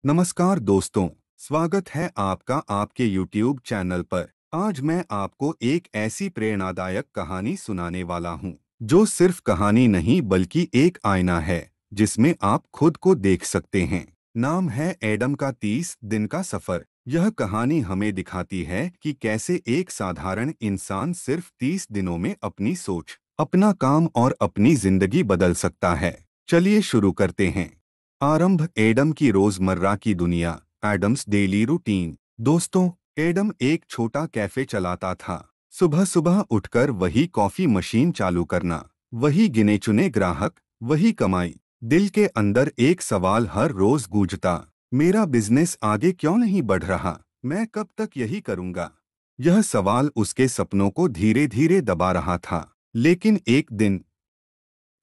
नमस्कार दोस्तों, स्वागत है आपका आपके YouTube चैनल पर। आज मैं आपको एक ऐसी प्रेरणादायक कहानी सुनाने वाला हूं, जो सिर्फ कहानी नहीं बल्कि एक आईना है जिसमें आप खुद को देख सकते हैं। नाम है एडम का 30 दिन का सफर। यह कहानी हमें दिखाती है कि कैसे एक साधारण इंसान सिर्फ 30 दिनों में अपनी सोच, अपना काम और अपनी जिंदगी बदल सकता है। चलिए शुरू करते हैं। आरंभ एडम की रोजमर्रा की दुनिया, एडम्स डेली रूटीन। दोस्तों, एडम एक छोटा कैफे चलाता था। सुबह सुबह उठकर वही कॉफी मशीन चालू करना, वही गिने चुने ग्राहक, वही कमाई। दिल के अंदर एक सवाल हर रोज गूंजता, मेरा बिजनेस आगे क्यों नहीं बढ़ रहा? मैं कब तक यही करूंगा? यह सवाल उसके सपनों को धीरे धीरे दबा रहा था। लेकिन एक दिन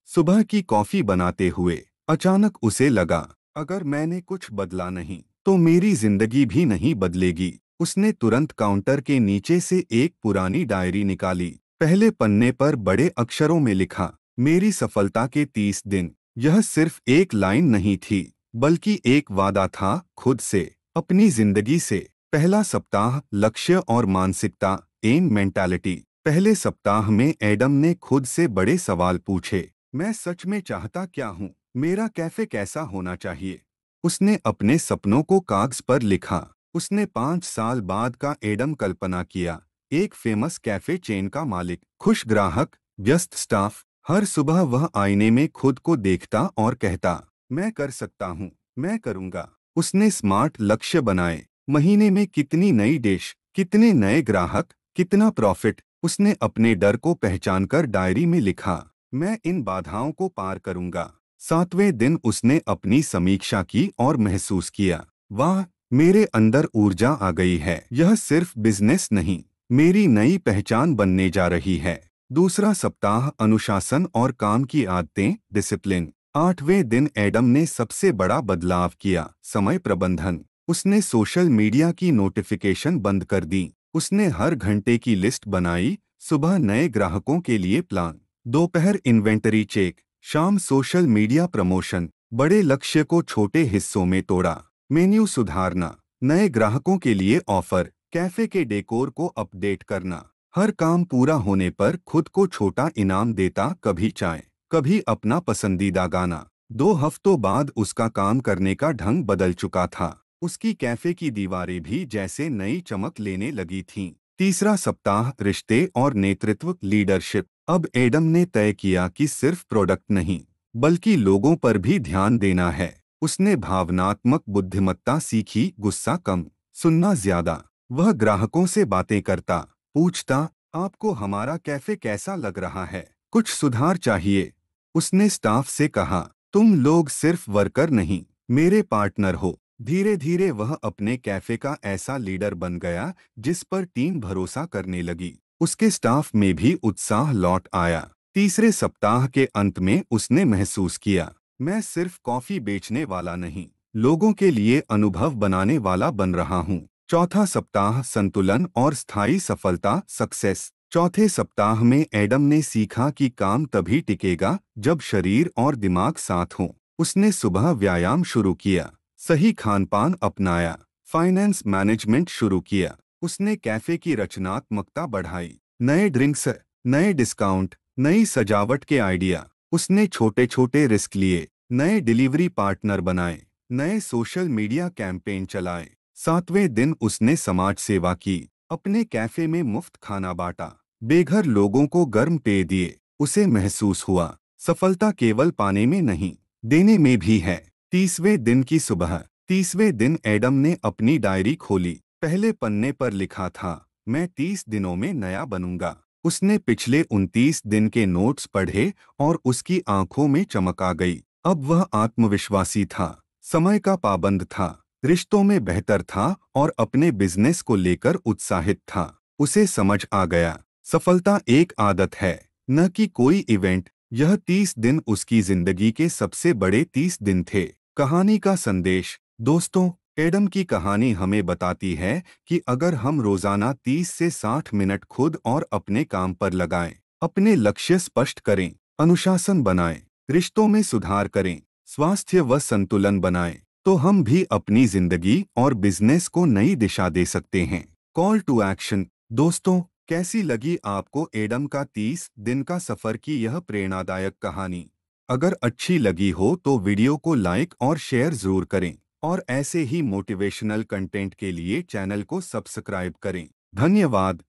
सुबह की कॉफी बनाते हुए अचानक उसे लगा, अगर मैंने कुछ बदला नहीं तो मेरी जिंदगी भी नहीं बदलेगी। उसने तुरंत काउंटर के नीचे से एक पुरानी डायरी निकाली। पहले पन्ने पर बड़े अक्षरों में लिखा, मेरी सफलता के 30 दिन। यह सिर्फ एक लाइन नहीं थी, बल्कि एक वादा था खुद से, अपनी जिंदगी से। पहला सप्ताह, लक्ष्य और मानसिकता, एम मेंटालिटी। पहले सप्ताह में एडम ने खुद से बड़े सवाल पूछे। मैं सच में चाहता क्या हूँ? मेरा कैफे कैसा होना चाहिए? उसने अपने सपनों को कागज पर लिखा। उसने 5 साल बाद का एडम कल्पना किया, एक फेमस कैफे चेन का मालिक, खुश ग्राहक, व्यस्त स्टाफ। हर सुबह वह आईने में खुद को देखता और कहता, मैं कर सकता हूँ, मैं करूँगा। उसने स्मार्ट लक्ष्य बनाए, महीने में कितनी नई डिश, कितने नए ग्राहक, कितना प्रॉफिट। उसने अपने डर को पहचानकर डायरी में लिखा, मैं इन बाधाओं को पार करूंगा। 7वें दिन उसने अपनी समीक्षा की और महसूस किया, वाह, मेरे अंदर ऊर्जा आ गई है। यह सिर्फ बिजनेस नहीं, मेरी नई पहचान बनने जा रही है। दूसरा सप्ताह, अनुशासन और काम की आदतें, डिसिप्लिन। 8वें दिन एडम ने सबसे बड़ा बदलाव किया, समय प्रबंधन। उसने सोशल मीडिया की नोटिफिकेशन बंद कर दी। उसने हर घंटे की लिस्ट बनाई, सुबह नए ग्राहकों के लिए प्लान, दोपहर इन्वेंटरी चेक, शाम सोशल मीडिया प्रमोशन। बड़े लक्ष्य को छोटे हिस्सों में तोड़ा, मेन्यू सुधारना, नए ग्राहकों के लिए ऑफर, कैफे के डेकोर को अपडेट करना। हर काम पूरा होने पर खुद को छोटा इनाम देता, कभी चाय, कभी अपना पसंदीदा गाना। 2 हफ्तों बाद उसका काम करने का ढंग बदल चुका था। उसकी कैफे की दीवारें भी जैसे नई चमक लेने लगी थीं। तीसरा सप्ताह, रिश्ते और नेतृत्व, लीडरशिप। अब एडम ने तय किया कि सिर्फ प्रोडक्ट नहीं, बल्कि लोगों पर भी ध्यान देना है। उसने भावनात्मक बुद्धिमत्ता सीखी, गुस्सा कम, सुनना ज्यादा। वह ग्राहकों से बातें करता, पूछता, आपको हमारा कैफे कैसा लग रहा है? कुछ सुधार चाहिए? उसने स्टाफ से कहा, तुम लोग सिर्फ वर्कर नहीं, मेरे पार्टनर हो। धीरे धीरे वह अपने कैफे का ऐसा लीडर बन गया जिस पर टीम भरोसा करने लगी। उसके स्टाफ में भी उत्साह लौट आया। तीसरे सप्ताह के अंत में उसने महसूस किया, मैं सिर्फ कॉफी बेचने वाला नहीं, लोगों के लिए अनुभव बनाने वाला बन रहा हूँ। चौथा सप्ताह, संतुलन और स्थायी सफलता, सक्सेस। चौथे सप्ताह में एडम ने सीखा कि काम तभी टिकेगा जब शरीर और दिमाग साथ हों। उसने सुबह व्यायाम शुरू किया, सही खानपान अपनाया, फाइनेंस मैनेजमेंट शुरू किया। उसने कैफे की रचनात्मकता बढ़ाई, नए ड्रिंक्स, नए डिस्काउंट, नई सजावट के आइडिया। उसने छोटे छोटे रिस्क लिए, नए डिलीवरी पार्टनर बनाए, नए सोशल मीडिया कैंपेन चलाए। 7वें दिन उसने समाज सेवा की, अपने कैफे में मुफ्त खाना बांटा, बेघर लोगों को गर्म पेय दिए। उसे महसूस हुआ, सफलता केवल पाने में नहीं, देने में भी है। 30वें दिन की सुबह, 30वें दिन एडम ने अपनी डायरी खोली। पहले पन्ने पर लिखा था, मैं 30 दिनों में नया बनूंगा। उसने पिछले 29 दिन के नोट्स पढ़े और उसकी आंखों में चमक आ गई। अब वह आत्मविश्वासी था, समय का पाबंद था, रिश्तों में बेहतर था और अपने बिजनेस को लेकर उत्साहित था। उसे समझ आ गया, सफलता एक आदत है, न कि कोई इवेंट। यह 30 दिन उसकी जिंदगी के सबसे बड़े 30 दिन थे। कहानी का संदेश। दोस्तों, एडम की कहानी हमें बताती है कि अगर हम रोजाना 30 से 60 मिनट खुद और अपने काम पर लगाएं, अपने लक्ष्य स्पष्ट करें, अनुशासन बनाएं, रिश्तों में सुधार करें, स्वास्थ्य व संतुलन बनाएं, तो हम भी अपनी जिंदगी और बिजनेस को नई दिशा दे सकते हैं। Call to action. दोस्तों, कैसी लगी आपको एडम का 30 दिन का सफर की यह प्रेरणादायक कहानी? अगर अच्छी लगी हो तो वीडियो को लाइक और शेयर जरूर करें और ऐसे ही मोटिवेशनल कंटेंट के लिए चैनल को सब्सक्राइब करें। धन्यवाद।